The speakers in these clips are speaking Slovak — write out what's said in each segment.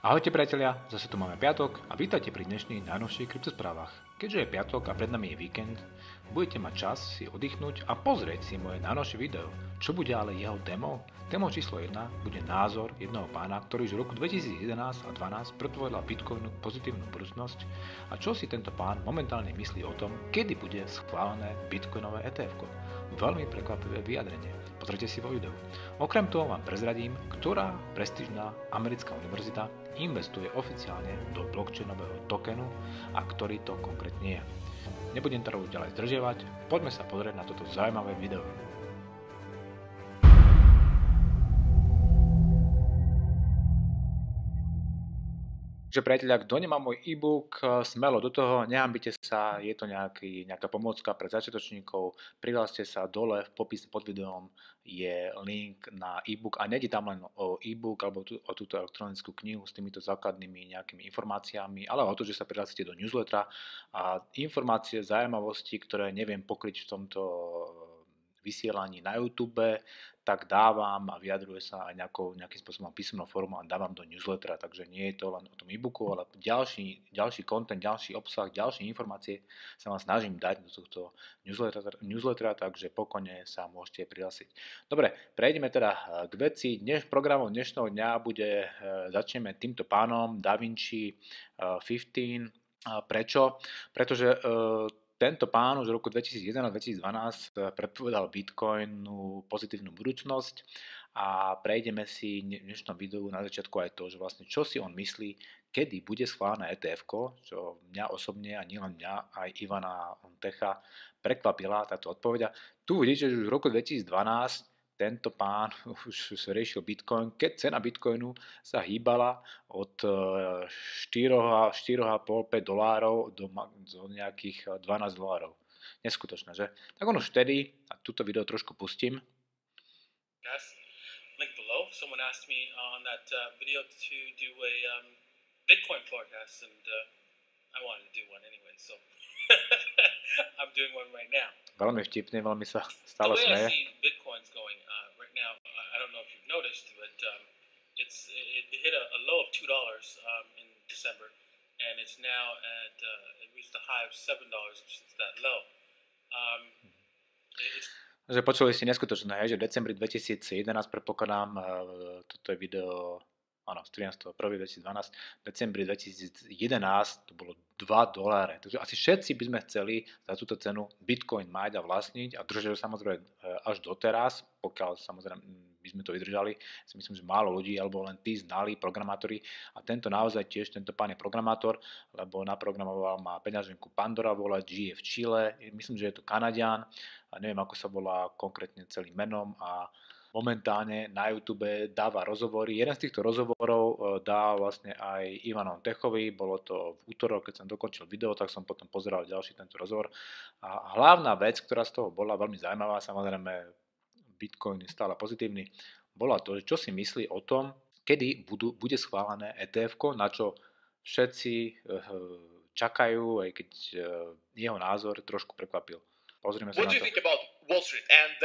Ahojte priatelia, zase tu máme piatok a vítajte pri dnešných najnovších kryptosprávach. Keďže je piatok a pred nami je víkend, budete mať čas si oddychnúť a pozrieť si moje najnovšie video. Čo bude ale jeho témou? Témou číslo 1 bude názor jedného pána, ktorý už v roku 2011 a 2012 predpovedal Bitcoinu pozitívnu budúcnosť a čo si tento pán momentálne myslí o tom, kedy bude schválené Bitcoinové ETF-ko. Veľmi prekvapivé vyjadrenie. Pozrite si vo videu. Okrem toho vám prezradím, ktorá prestížna americká univerzita investuje oficiálne do blockchainového tokenu a ktorý to konkrétne je. Nebudem to už ďalej zdržiavať, poďme sa pozrieť na toto zaujímavé video. Takže priatelia, kto nemá môj e-book, smelo do toho, nehambite sa, je to nejaká pomôcka pre začiatočníkov, prihláste sa dole v popise pod videom, je link na e-book a nejde tam len o e-book alebo o túto elektronickú knihu s týmito základnými nejakými informáciami, ale o to, že sa prihlásite do newslettera a informácie, zaujímavosti, ktoré neviem pokryť v tomto vysielaní na YouTube, tak dávam a vyjadruje sa aj nejakým spôsobom písomnou formou a dávam do newslettera, takže nie je to len o tom e-booku, ale ďalší content, ďalší obsah, ďalšie informácie sa vám snažím dať do tohto newslettera, takže pokojne sa môžete prihlásiť. Dobre, prejdeme teda k veci. Programom dnešného dňa začneme týmto pánom DaVinci 15. Prečo? Pretože tento pán už v roku 2011-2012 predpovedal Bitcoinu pozitívnu budúcnosť a prejdeme si v dnešnom videu na začiatku aj to, že vlastne čo si on myslí, kedy bude schválené ETF-ko, čo mňa osobne a nielen mňa, aj Ivana Techa prekvapila táto odpoveď. Tu vidíte, že už v roku 2012 tento pán už riešil Bitcoin, keď cena Bitcoinu sa hýbala od 4,5-5 dolárov do nejakých 12 dolárov. Neskutočné, že? Tak on už vtedy, a túto video trošku pustím. Yes, link below. Someone asked me on that video to do a Bitcoin forecast, and I wanted to do one anyway, so I'm doing one right now. Veľmi vtipný, veľmi sa stále smeje. The way I see Bitcoin's going right now, I don't know if you've noticed, but it hit a low of $2 in December, and it's now at it reached a high of $7 since that low. Takže počuli si neskutočné, že v decembri 2011 predpokladám, toto je video, áno, z 13.1.2012, v decembri 2011 to bolo $2. Takže asi všetci by sme chceli za túto cenu Bitcoin mať a vlastniť a držať ho samozrejme až doteraz, pokiaľ samozrejme by sme to vydržali. Si myslím, že málo ľudí, alebo len tí znali programátori a tento naozaj tiež, tento pán je programátor, lebo naprogramoval, má peňaženku Pandora, volá, žije v Čile, myslím, že je to Kanaďan a neviem, ako sa volá konkrétne celým menom a momentálne na YouTube dáva rozhovory. Jeden z týchto rozhovorov dá vlastne aj Ivanom Techovi, bolo to v útorok, keď som dokončil video, tak som potom pozeral ďalší tento rozhovor. A hlavná vec, ktorá z toho bola veľmi zaujímavá, samozrejme Bitcoin je stále pozitívny, bola to, čo si myslí o tom, kedy bude schválené ETF-ko, na čo všetci čakajú, aj keď jeho názor trošku prekvapil. Pozrime sa na to. Wall Street and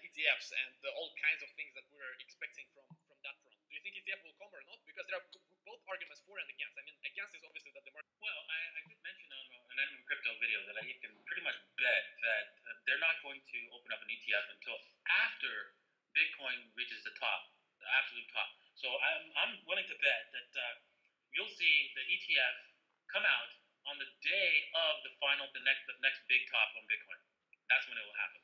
ETFs and all kinds of things that we're expecting from that front. Do you think ETF will come or not? Because there are both arguments for and against. I mean, against is obviously that the market. Well, I did mention on an Anime Crypto video that I can pretty much bet that they're not going to open up an ETF until after Bitcoin reaches the top, the absolute top. So I'm willing to bet that you'll see the ETF come out on the day of the next big top on Bitcoin. That's when it will happen.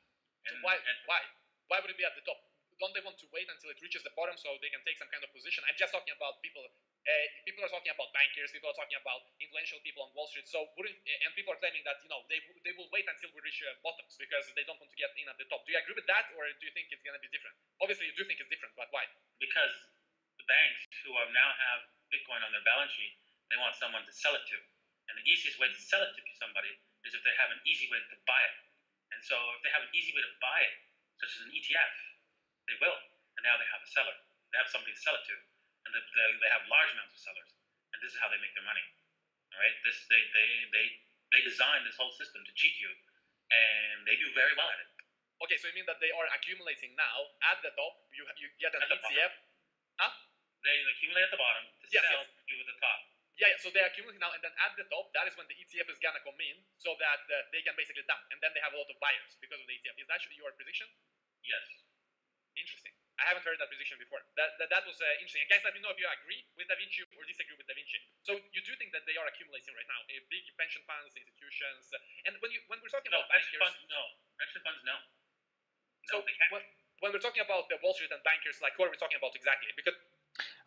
So why would it be at the top? Don't they want to wait until it reaches the bottom so they can take some kind of position? I'm just talking about people. People are talking about bankers. People are talking about influential people on Wall Street. So and people are claiming that they will wait until we reach bottoms because they don't want to get in at the top. Do you agree with that, or do you think it's going to be different? Obviously, you do think it's different, but why? Because the banks who now have Bitcoin on their balance sheet, they want someone to sell it to, and the easiest way to sell it to somebody is if they have an easy way to buy it. And so if they have an easy way to buy it, such as an ETF, they will. And now they have a seller. They have somebody to sell it to. And they have large amounts of sellers. And this is how they make their money. All right? They design this whole system to cheat you. And they do very well at it. Okay, so you mean that they are accumulating now at the top. You get an ETF. Huh? they accumulate at the bottom to Yes, sell yes. you at the top. Yeah, so they're accumulating now, and then at the top, that is when the ETF is gonna come in, so that they can basically dump, and then they have a lot of buyers because of the ETF. Is that your prediction? Yes. Interesting. I haven't heard that prediction before. That was interesting. And guys, let me know if you agree with Da Vinci or disagree with Da Vinci. So you do think that they are accumulating right now, big pension funds, institutions, and when we're talking No, about pension bankers, funds, no. Pension funds, no. so No, they can't. when we're talking about the Wall Street and bankers, like who are we talking about exactly? Because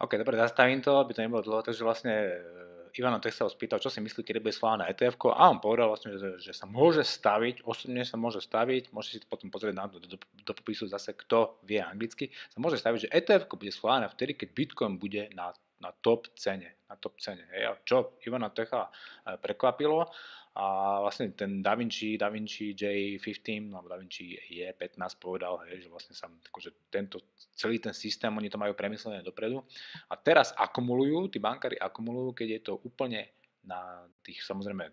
OK, dobre, zastavím to, aby to nebolo dlho. Takže vlastne Ivano tak sa ho spýtal, čo si myslí, kedy bude schválené ETF, a on povedal vlastne, že sa môže staviť, osobne sa môže staviť, môžete si to potom pozrieť do popisu zase, kto vie anglicky, sa môže staviť, že ETF bude schválené vtedy, keď Bitcoin bude na top cene. Hej. A čo Ivana Techa prekvapilo, a vlastne ten Da Vinci J15 alebo Da Vinci J15 povedal, hej, že vlastne sa akože celý ten systém, oni to majú premyslené dopredu a teraz akumulujú, tí bankári akumulujú, keď je to úplne na tých, samozrejme,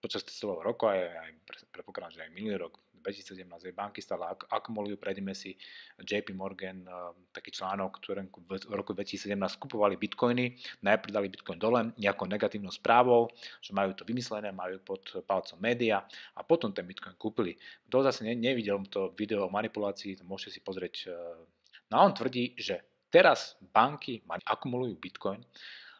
počas celého roku, aj predpokladám, že aj minulý rok, 2017, aj banky stále akumulujú. Prejdeme si JP Morgan, taký článok, ktorý v roku 2017 kupovali bitcoiny, najprv dali bitcoin dole nejakou negatívnou správou, že majú to vymyslené, majú pod palcom média a potom ten bitcoin kúpili. Kto zase nevidel to video o manipulácii, to môžete si pozrieť. No a on tvrdí, že teraz banky akumulujú bitcoin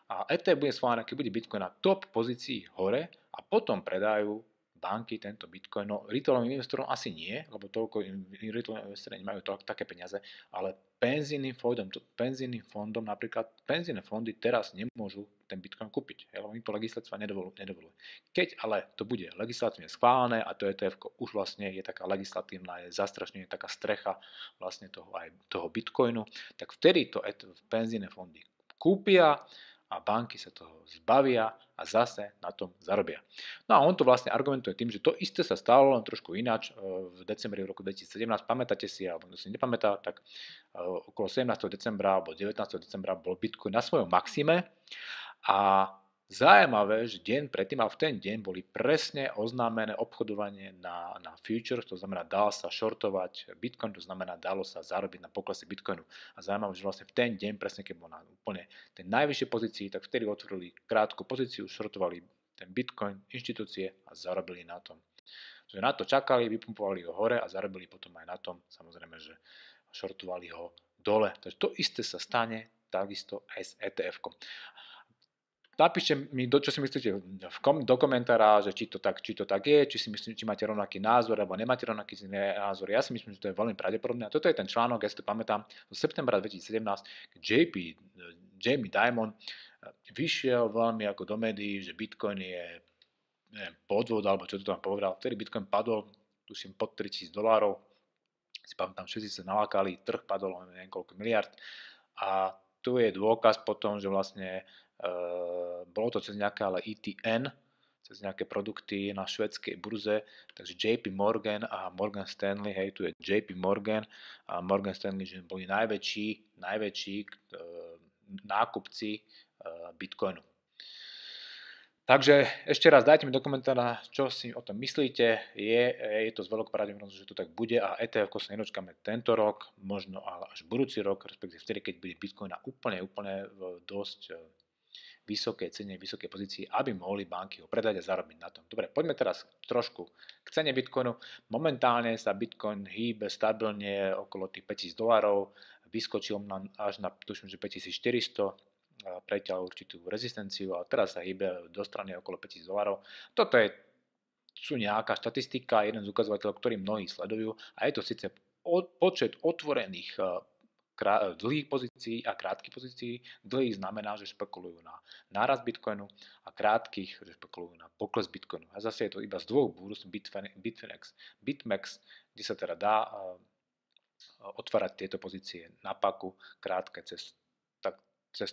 a ETF bude schválené, keď bude bitcoin na top pozícii hore a potom predajú banky tento bitcoin. No retailovým investorom asi nie, lebo toľko retailoví investori nemajú také peniaze, ale penzijným fondom napríklad, penzijné fondy teraz nemôžu ten bitcoin kúpiť, lebo im to legislatíva nedovoluje. Keď ale to bude legislatívne schválené a to ETF už vlastne je taká legislatívna, je zastrašenie, taká strecha vlastne toho bitcoinu, tak vtedy to penzijné fondy kúpia a banky sa toho zbavia a zase na tom zarobia. No a on to vlastne argumentuje tým, že to isté sa stalo, len trošku ináč v decembri roku 2017. Pamätáte si, alebo kto si nepamätá, tak okolo 17. decembra alebo 19. decembra bol Bitcoin na svojom maxime a zaujímavé, že deň predtým a v ten deň boli presne oznámené obchodovanie na futures, to znamená dalo sa shortovať Bitcoin, to znamená dalo sa zarobiť na poklese Bitcoinu. A zaujímavé, že vlastne v ten deň, presne keď bol na úplne tej najvyššej pozícii, tak vtedy otvorili krátku pozíciu, shortovali ten Bitcoin, inštitúcie a zarobili na tom. Že na to čakali, vypumpovali ho hore a zarobili potom aj na tom, samozrejme, že shortovali ho dole. Takže to isté sa stane takisto aj s ETF-kom. Napíšte mi, čo si myslíte do komentára, že či to tak je, či máte rovnaký názor, alebo nemáte rovnaký názor. Ja si myslím, že to je veľmi pravdepodobné. A toto je ten článok, ja si to pamätám, z septembra 2017, keď Jamie Dimon vyšiel veľmi ako do médií, že Bitcoin je podvod, alebo čo to tam povedal. Vtedy Bitcoin padol, tuším, pod $3000. Si pamätám, všetci sa nalákali, trh padol o niekoľko miliard. A tu je dôkaz potom, že vlastne bolo to cez nejaké ale ETN, cez nejaké produkty na švédskej burze, takže JP Morgan a Morgan Stanley, hej, tu je JP Morgan a Morgan Stanley, že boli najväčší nákupci Bitcoinu. Takže ešte raz dajte mi do komentára, čo si o tom myslíte. Je to z veľkou pravdepodobnosťou, že to tak bude a ETF sa nedočkáme tento rok, možno ale až budúci rok, respektíve vtedy, keď bude Bitcoin na úplne v dosť vysokej cene, vysokej pozícii, aby mohli banky ho predať a zarobiť na tom. Dobre, poďme teraz trošku k cene Bitcoinu. Momentálne sa Bitcoin hýbe stabilne okolo tých $5000, vyskočil až na, tuším, že 5400, preťal určitú rezistenciu a teraz sa hýbe do strany okolo $5000. Toto sú nejaká štatistika, jeden z ukazovateľov, ktorý mnohí sledujú a je to síce počet otvorených dlhých pozícií a krátkych pozícií. Dlhých znamená, že špekulujú na nárast Bitcoinu a krátkych, že špekulujú na pokles Bitcoinu. A zase je to iba z dvoch búrs, BitMEX, kde sa teda dá otvárať tieto pozície na paku, krátke cez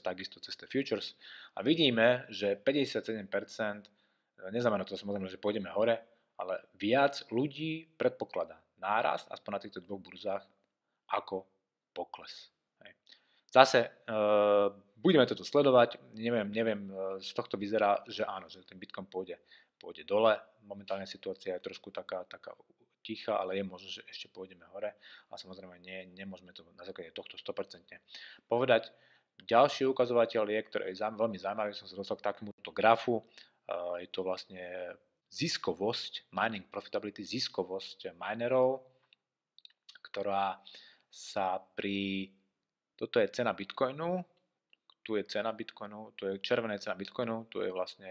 tie futures. A vidíme, že 57%, neznamená to samozrejme, že pôjdeme hore, ale viac ľudí predpokladá nárast, aspoň na týchto dvoch burzách, ako pokles. Zase budeme toto sledovať, neviem, z tohto vyzerá, že áno, že ten Bitcoin pôjde dole, momentálne situácia je trošku taká tichá, ale je možné, že ešte pôjdeme hore a samozrejme nemôžeme to na základe tohto 100% povedať. Ďalší ukazovateľ je, ktorý je veľmi zaujímavý, som sa dostal k takémuto grafu, je to vlastne ziskovosť, mining profitability, ziskovosť minerov, ktorá sa toto je cena Bitcoinu, tu je cena Bitcoinu, tu je červená cena Bitcoinu, tu je vlastne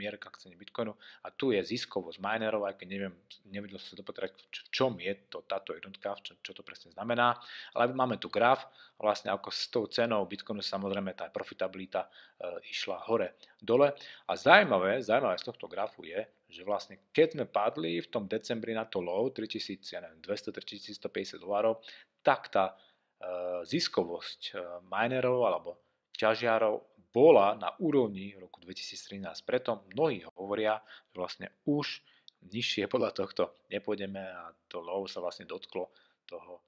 mierka k cene Bitcoinu a tu je ziskovosť minerov, aj keď nevedel som sa dopotrať, v čom je to táto jednotka, čo to presne znamená, ale máme tu graf, vlastne ako s tou cenou Bitcoinu samozrejme tá profitabilita išla hore, dole a zaujímavé z tohto grafu je, že vlastne keď sme padli v tom decembri na to low 3200-3150 dolárov, tak tá ziskovosť minerov alebo ťažiarov bola na úrovni roku 2013. Preto mnohí hovoria, že vlastne už nižšie podľa tohto nepôjdeme a to low sa vlastne dotklo toho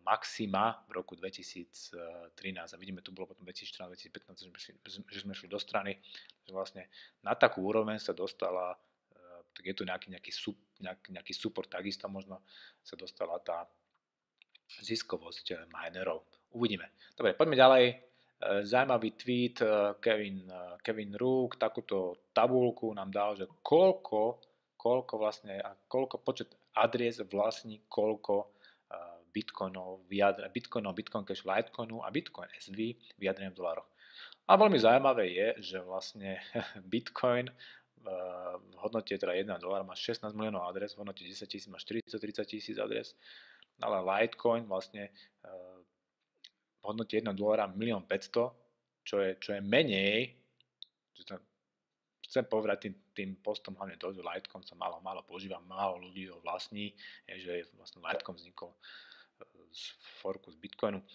maxima v roku 2013. A vidíme, tu bolo potom 2014-2015, že sme šli do strany, že vlastne na takú úroveň sa dostala, tak je tu nejaký support, takisto možno sa dostala tá ziskovosť minerov. Uvidíme. Dobre, poďme ďalej. Zaujímavý tweet Kevin Rook, takúto tabulku nám dal, že koľko počet adries vlastní koľko Bitcoinov, Bitcoin Cash, Litecoinu a Bitcoin SV vyjadrené v dolároch. A veľmi zaujímavé je, že vlastne Bitcoin v hodnote teda 1 dolár má 16 miliónov adres, v hodnote 10 000 má 430 000 adres, ale Litecoin vlastne v hodnote 1 dolára 1 500 000, čo je menej, chcem povedať tým postom hlavne to, že Litecoin sa málo používa, málo ľudí ho vlastní, že vlastne Litecoin vznikol z forku z Bitcoinu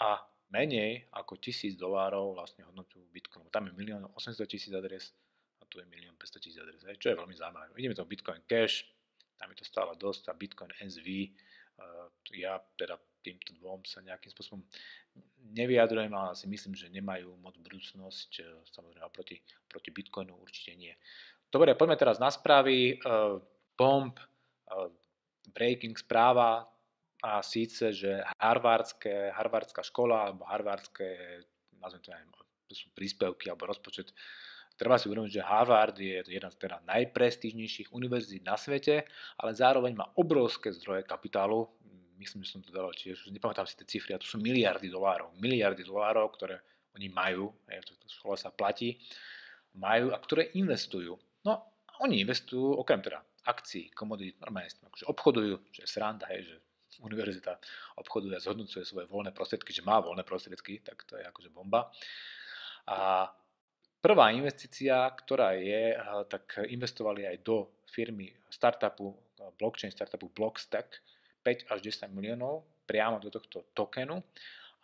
a menej ako $1000 vlastne hodnotu Bitcoinu. Tam je 1 800 000 adres a tu je 1 500 000 adres, čo je veľmi zaujímavé. Vidíme to Bitcoin Cash, tam je to stále dosť a Bitcoin SV, ja teda týmto dvom sa nejakým spôsobom nevyjadrujem, ale si myslím, že nemajú moc budúcnosť, samozrejme proti Bitcoinu určite nie. Dobre, poďme teraz na správy. Bomb, breaking správa a síce, že harvardská škola alebo harvardské, nazvem to neviem, to sú príspevky alebo rozpočet. Treba si uvedomiť, že Harvard je jedna z teda najprestížnejších univerzít na svete, ale zároveň má obrovské zdroje kapitálu. Myslím, že som to dal tiež, nepamätám si tie cifry, a to sú miliardy dolárov, ktoré oni majú, v škole sa platí, majú a ktoré investujú. No, oni investujú okrem teda akcií, komodít, normálne akože obchodujú, že je sranda, že univerzita obchoduje a zhodnocuje svoje voľné prostriedky, že má voľné prostriedky, tak to je akože bomba. A prvá investícia, ktorá je, tak investovali aj do firmy blockchain startupu Blockstack, 5 až 10 miliónov priamo do tohto tokenu.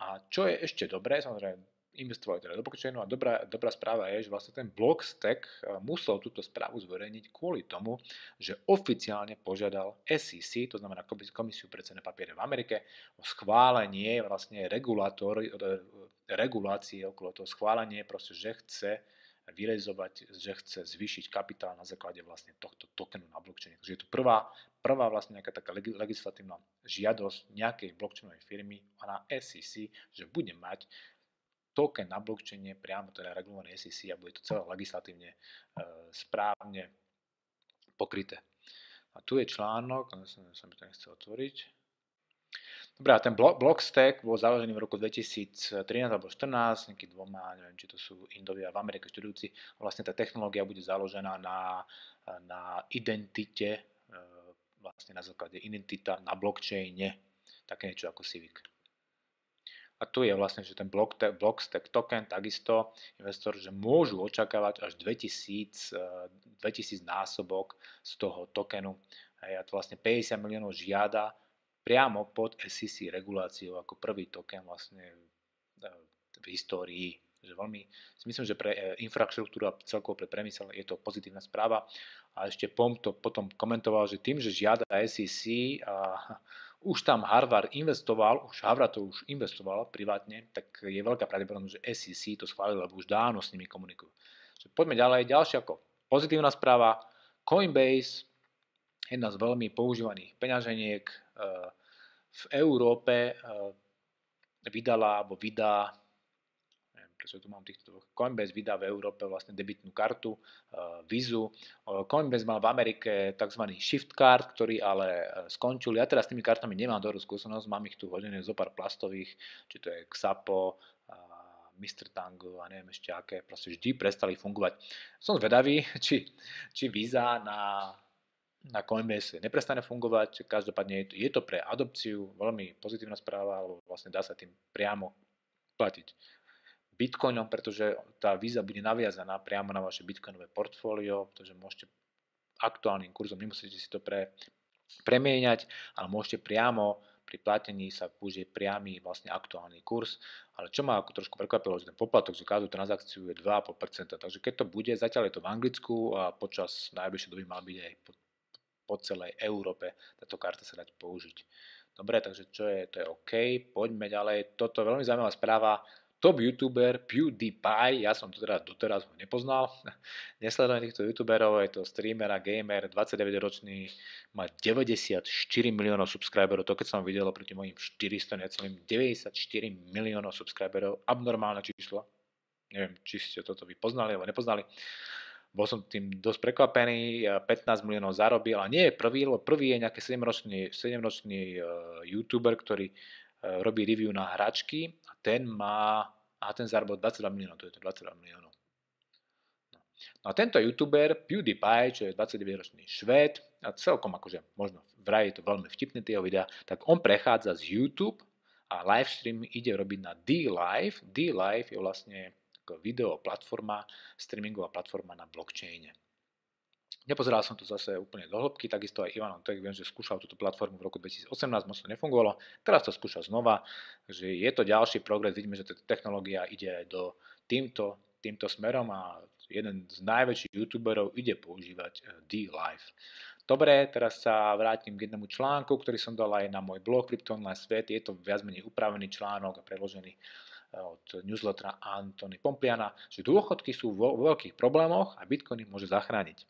A čo je ešte dobré, samozrejme investovali teda do blockchainu a dobrá správa je, že vlastne ten Blockstack musel túto správu zverejniť kvôli tomu, že oficiálne požiadal SEC, to znamená Komisiu pre cenné papiere v Amerike, o schválenie vlastne regulácie okolo toho schválenie, proste, že chce vyrezovať, že chce zvýšiť kapitál na základe vlastne tohto tokenu na blockchaine. Takže je to prvá vlastne nejaká taká legislatívna žiadosť nejakej blockchainovej firmy na SEC, že bude mať token na blockchaine priamo teda regulovaný SEC a bude to celé legislatívne správne pokryté. A tu je článok, som by to nechcel otvoriť. Dobre, a ten Blockstack bol založený v roku 2013 alebo 2014, nejaký dvoma, neviem, či to sú Indovia v Amerike študujúci. Vlastne tá technológia bude založená na identite, vlastne na základe identita na blockchaine, také niečo ako Civic. A tu je vlastne, že ten Blockstack token, takisto investor, že môžu očakávať až 2000 násobok z toho tokenu. A to vlastne 50 miliónov žiada priamo pod SEC reguláciou ako prvý token vlastne v histórii. Že veľmi, si myslím, že pre infraštruktúru a celkovo pre priemysel je to pozitívna správa. A ešte POM to potom komentoval, že tým, že žiada SEC a už tam Harvard to už investoval privátne, tak je veľká pravdepodobnosť, že SEC to schválil, lebo už dávno s nimi komunikujú. Poďme ďalej. Ďalšia ako pozitívna správa. Coinbase, jedna z veľmi používaných peňaženiek v Európe, vydá prečo tu mám týchto dvoch. Coinbase vydá v Európe vlastne debitnú kartu, Visu. Coinbase mal v Amerike tzv. Shift card, ktorý ale skončil. Ja teraz s tými kartami nemám dobrú skúsenosť, mám ich tu hodené zo pár plastových, či to je Xapo, Mr. Tango a neviem ešte aké, proste vždy prestali fungovať. Som zvedavý, či Visa na Coinbase neprestane fungovať, každopádne je to pre adopciu veľmi pozitívna správa, lebo vlastne dá sa tým priamo platiť bitcoinom, pretože tá Visa bude naviazaná priamo na vaše bitcoinové portfólio, pretože môžete aktuálnym kurzom, nemusíte si to premieňať, ale môžete priamo pri platení sa použije priamy vlastne aktuálny kurz, ale čo ma ako trošku prekvapilo, že ten poplatok za každú transakciu je 2,5%, takže keď to bude, zatiaľ je to v Anglicku a počas najbližšej doby mal byť aj po celej Európe táto karta sa dať použiť. Dobre, takže to je OK, poďme ďalej. Toto je veľmi zaujímavá správa. Top youtuber PewDiePie, ja som to teda doteraz ho nepoznal, nesledujem týchto youtuberov, je to streamer a gamer, 29-ročný, má 94 miliónov subscriberov, to keď som videl proti mojim 400 necelým, 94 miliónov subscriberov, abnormálne číslo, neviem, či ste toto vy poznali alebo nepoznali. Bol som tým dosť prekvapený, 15 miliónov zarobil, ale nie je prvý, lebo prvý je nejaký 7-ročný youtuber, ktorý robí review na hračky a ten zarobil 22 miliónov, to je to 22 miliónov. No a tento youtuber PewDiePie, čo je 29-ročný Švéd, a celkom akože možno vraj je to veľmi vtipné tie videá, tak on prechádza z YouTube a livestream ide robiť na DLive. DLive je vlastne video platforma, streamingová platforma na blockchaine. Nepozeral som to zase úplne do hĺbky, takisto aj Ivan Ontek, viem, že skúšal túto platformu v roku 2018, moc to nefungovalo, teraz to skúša znova, že je to ďalší progres, vidíme, že tá technológia ide aj do týmto smerom a jeden z najväčších youtuberov ide používať DLive. Dobre, teraz sa vrátim k jednému článku, ktorý som dal aj na môj blog Crypto Online Svet, je to viac menej upravený článok a preložený od newslettera Antony Pompliana, že dôchodky sú vo veľkých problémoch a Bitcoin ich môže zachrániť.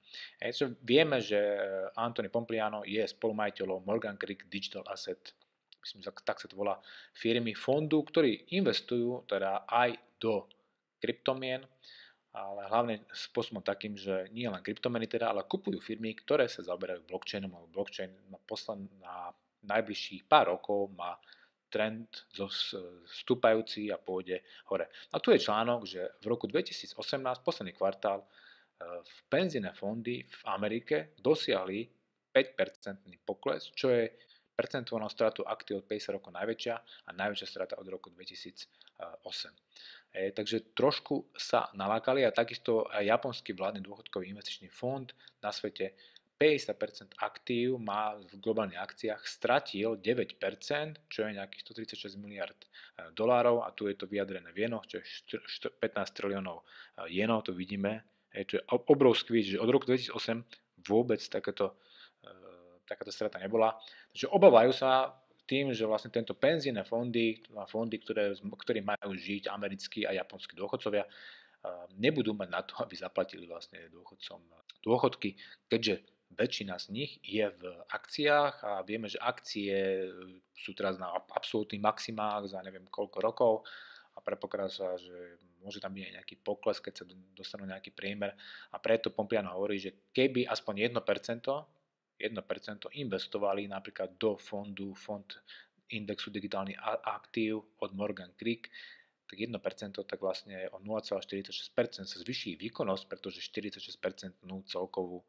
Vieme, že Antony Pompliano je spolumajiteľom Morgan Creek Digital Asset, myslím, tak sa to volá, firmy fondu, ktorí investujú teda aj do kryptomien, ale hlavne spôsobom takým, že nie len kryptomeny teda, ale kupujú firmy, ktoré sa zaoberajú blockchainom, alebo blockchain na najbližších pár rokov má trend stúpajúci a pôjde hore. A tu je článok, že v roku 2018, posledný kvartál, v penzijné fondy v Amerike dosiahli 5% pokles, čo je percentuálna stratu aktív od 50 rokov najväčšia a najväčšia strata od roku 2008. Takže trošku sa nalákali a takisto aj japonský vládny dôchodkový investičný fond na svete 50% aktív má v globálnych akciách, stratil 9%, čo je nejakých 136 miliard dolárov a tu je to vyjadrené v jenoch, čo je 15 triliónov jenov, to vidíme, čo je obrovský výč, že od roku 2008 vôbec takáto strata nebola. Takže obávajú sa tým, že vlastne tento penzijné fondy, ktorí majú žiť americkí a japonskí dôchodcovia, nebudú mať na to, aby zaplatili vlastne dôchodcom dôchodky, keďže väčšina z nich je v akciách a vieme, že akcie sú teraz na absolútnych maximách za neviem koľko rokov a predpokladá sa, že môže tam byť aj nejaký pokles, keď sa dostanú nejaký priemer a preto Pompliano hovorí, že keby aspoň 1% investovali napríklad do fond indexu digitálnych aktív od Morgan Creek, tak 1% tak vlastne o 0,46% sa zvýši výkonnosť, pretože 46% celkovú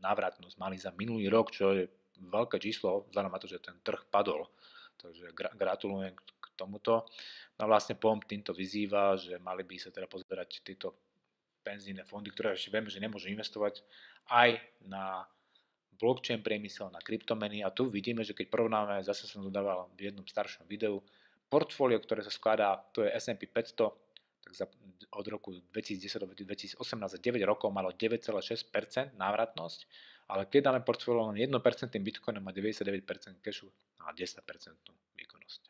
návratnosť mali za minulý rok, čo je veľké číslo, vzhľadom na to, že ten trh padol. Takže gratulujem k tomuto. No vlastne POM týmto vyzýva, že mali by sa teda pozerať tieto penzijné fondy, ktoré ešte vieme, že nemôžu investovať aj na blockchain priemysel, na kryptomeny a tu vidíme, že keď porovnáme, zase som dodával v jednom staršom videu, portfólio, ktoré sa skladá, to je S&P 500, tak od roku 2010 do 2018 za 9 rokov malo 9,6% návratnosť, ale keď dáme portfólio len 1% bitcoinom má 99% cashu a 10% výkonnosť.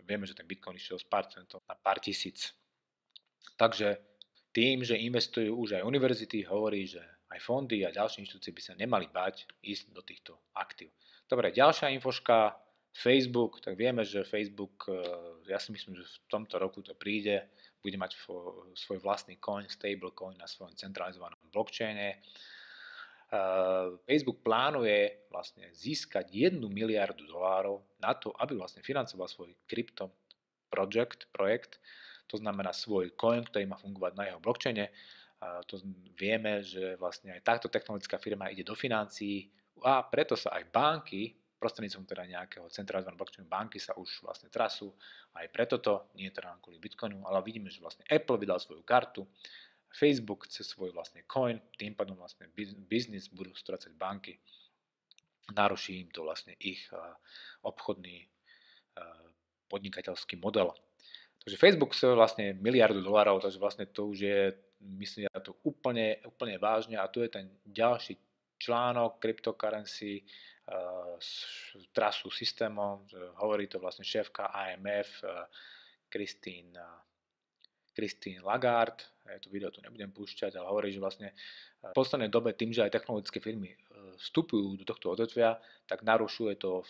Vieme, že ten bitcoin išiel z pár centov na pár tisíc. Takže tým, že investujú už aj univerzity, hovorí, že aj fondy a ďalšie inštitúcie by sa nemali báť ísť do týchto aktív. Dobre, ďalšia infoška, Facebook, tak vieme, že Facebook, ja si myslím, že v tomto roku to príde, bude mať svoj vlastný coin, stablecoin na svojom centralizovanom blockchaine. Facebook plánuje vlastne získať 1 miliardu dolárov na to, aby vlastne financoval svoj crypto projekt, to znamená svoj coin, ktorý má fungovať na jeho blockchaine. To vieme, že vlastne aj táto technologická firma ide do financií a preto sa aj banky, prostredníctvom teda nejakého centralizovaného blockchainu banky sa už vlastne trasú. Aj preto to, nie je teda kvôli Bitcoinu, ale vidíme, že vlastne Apple vydal svoju kartu, Facebook cez svoj vlastne coin, tým pádom vlastne biznis budú strácať banky. Naruší im to vlastne ich obchodný podnikateľský model. Takže Facebook sa vlastne miliardu dolárov, takže vlastne to už je, myslím, ja to úplne vážne a tu je ten ďalší článok cryptocurrency trasu systémom, hovorí to vlastne šéfka IMF Christine Lagarde, ja to video tu nebudem púšťať, ale hovorí, že vlastne v poslednej dobe tým, že aj technologické firmy vstupujú do tohto odvetvia, tak narušuje to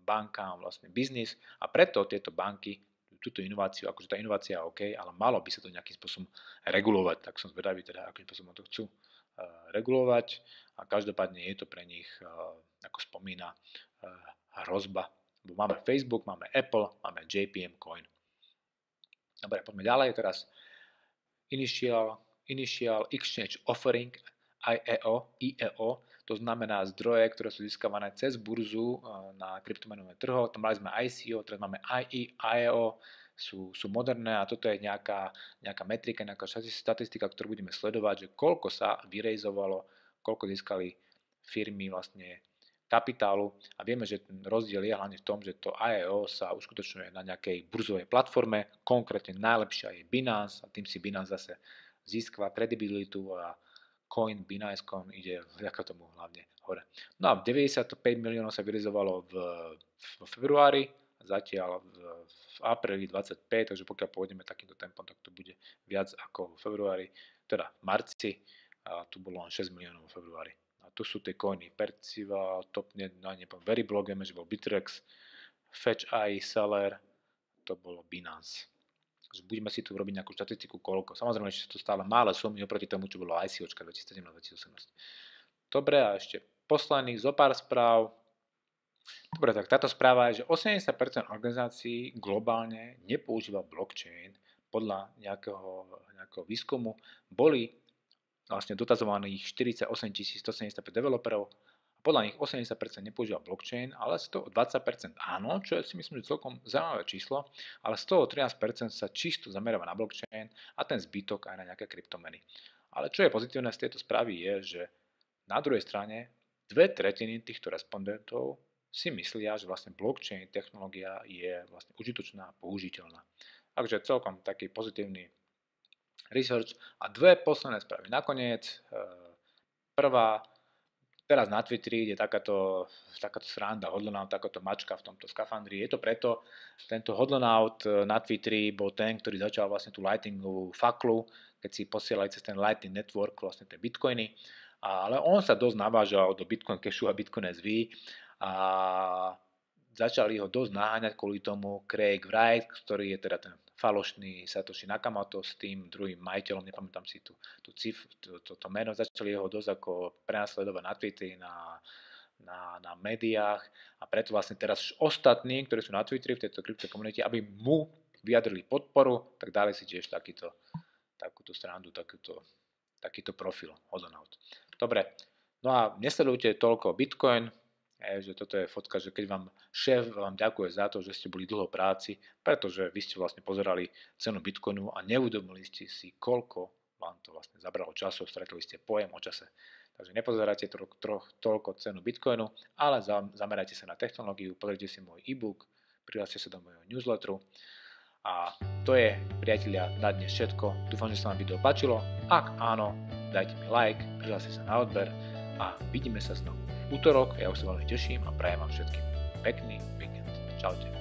bankám vlastne biznis a preto tieto banky túto inováciu, akože tá inovácia je OK, ale malo by sa to nejakým spôsobom regulovať, tak som zvedavý teda, akým spôsobom to chcú regulovať a každopádne je to pre nich, ako spomína, hrozba. Máme Facebook, máme Apple, máme JPM Coin. Dobre, poďme ďalej teraz. Initial Exchange Offering, IEO, to znamená zdroje, ktoré sú získavané cez burzu na kryptomenové trhu. Tam mali sme ICO, teraz máme IEO, sú moderné a toto je nejaká metrika, nejaká statistika, ktorú budeme sledovať, že koľko sa vyrejzovalo, koľko získali firmy vlastne kapitálu a vieme, že ten rozdiel je hlavne v tom, že to IEO sa uskutočňuje na nejakej burzovej platforme, konkrétne najlepšia je Binance a tým si Binance zase získava kredibilitu a Binance Coin ide vďaka tomu hlavne hore. No a 95 miliónov sa vyrejzovalo v februári, zatiaľ v apríli 25, takže pokiaľ pôjdeme takýmto tempom, tak to bude viac ako v februári, teda v marci, a tu bolo len 6 miliónov v februári. A tu sú tie coiny Percival, Veryblog, vieme, že bol Bittrex, FetchEye, Seller, to bolo Binance. Takže budeme si tu robiť nejakú štatistiku, koľko. Samozrejme, že sú to stále malé sumy oproti tomu, čo bolo ICOčka 2017-2018. Dobre, a ešte posledných zo pár správ. Dobre, tak táto správa je, že 80% organizácií globálne nepoužíva blockchain. Podľa nejakého výskumu boli vlastne dotazovaných 48 175 developerov a podľa nich 80% nepoužíva blockchain, ale z toho 20% áno, čo je si myslím, že celkom zaujímavé číslo, ale z toho 13% sa čisto zameriava na blockchain a ten zbytok aj na nejaké kryptomeny. Ale čo je pozitívne z tejto správy je, že na druhej strane 2/3 týchto respondentov si myslia, že vlastne blockchain technológia je vlastne užitočná a použiteľná. Takže celkom taký pozitívny research. A dve posledné správy. Nakoniec, prvá, teraz na Twitteri je takáto sranda, Hodlonaut, takáto mačka v tomto skafandri. Je to preto, tento Hodlonaut na Twitteri bol ten, ktorý začal vlastne tú Lightningovú faklu, keď si posielali cez ten Lightning Network vlastne tie bitcoiny. Ale on sa dosť navážal do Bitcoin Cashu a Bitcoin SV a začali ho dosť naháňať kvôli tomu Craig Wright, ktorý je teda ten falošný Satoshi Nakamoto s tým druhým majiteľom, nepamätám si to meno, začali ho dosť ako prenasledovať na Twitteri, na médiách a preto vlastne teraz ostatní, ktorí sú na Twitteri v tejto krypto komunite, aby mu vyjadrili podporu, tak dali si tiež takúto strandu, takýto profil Hodlonaut. Dobre, no a nesledujte toľko Bitcoin, že toto je fotka, že keď vám šéf vám ďakuje za to, že ste boli dlho práci, pretože vy ste vlastne pozerali cenu Bitcoinu a neuvedomili ste si, koľko vám to vlastne zabralo času, stratili ste pojem o čase. Takže nepozerajte toľko cenu Bitcoinu, ale zamerajte sa na technológiu, pozrite si môj e-book, prihláste sa do môjho newsletteru. A to je, priatelia, na dnes všetko. Dúfam, že sa vám video páčilo. Ak áno, dajte mi like, prihláste sa na odber a vidíme sa znovu v útorok. Ja už sa veľmi teším a prajem vám všetkým pekný víkend. Čaute.